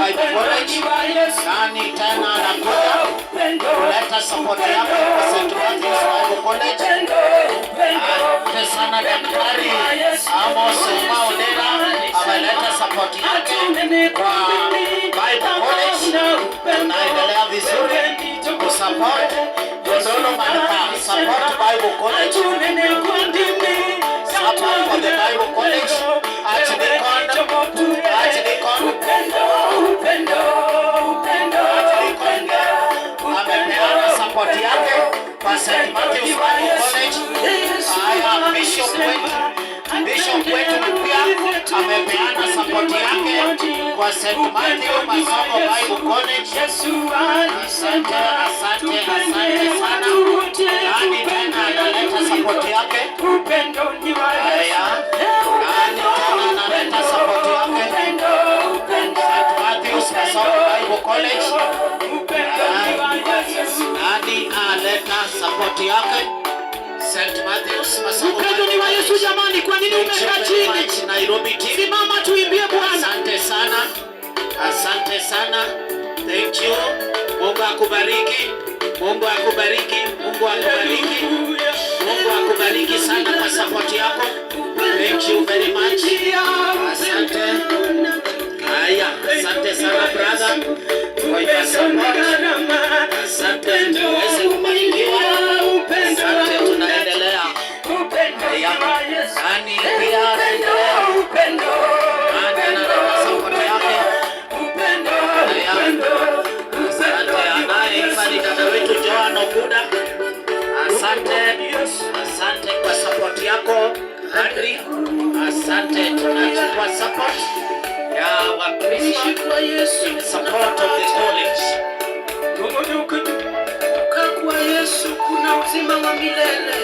Bible College. Nani tena anakuja kuleta support yake kwa St. Matthew's Bible College. Asante sana Daktari Amos Maudera ameleta support yake kwa Bible College. Tunaendelea vizuri kusupport Dodolo Malaka, support Bible College, support for the Bible College. Archdeacon amepeana support yake kwa St. Matthew's Bible College. Haya, Bishop wetu mpya amepeana support yake kwa St. Matthew Masomo Bible College. Asante sana. Nani tena analeta support yake? Haya, nani tena analeta support yake? St. Matthew's Masomo Bible College. Nani analeta support yake? St. Matthew's Masomo. Upendo ni wa Yesu jamani, kwa nini umekaa chini? Nairobi team. Simama tuimbie Bwana. Asante sana. Thank you. Mungu akubariki. Mungu akubariki sana kwa support yako. Thank you very much. Asante. Haya, asante sana brother kwa your support. Asante, tuweze kubarikiwa. Asante, tunaendelea. Nani pia anaendelea? Nani analeta support yake? Asante, anayeimba ni dada wetu Joan Okuda. Asante kwa support yako Henry. Asante, tunachukua support ya Wakristo in support of the college. Kwa Yesu kuna uzima wa milele.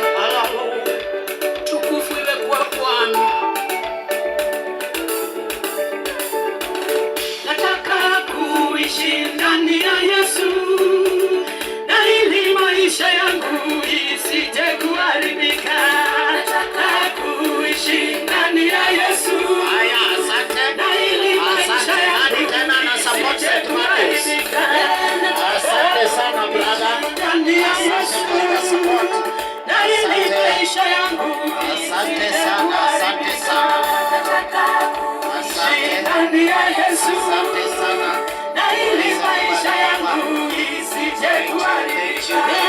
Tukufu iwe kwa Bwana. Nataka kuishi ndani ya Yesu, na ili maisha yangu isije kuharibika. Nataka kuishi ndani ya Yesu. Haya, asante. Na ili maisha yangu tena na support St. Matthew's. Asante sana brother. Asante kwa support. Asante sana. Asante sana. Na ili maisha yangu isije kuharibika.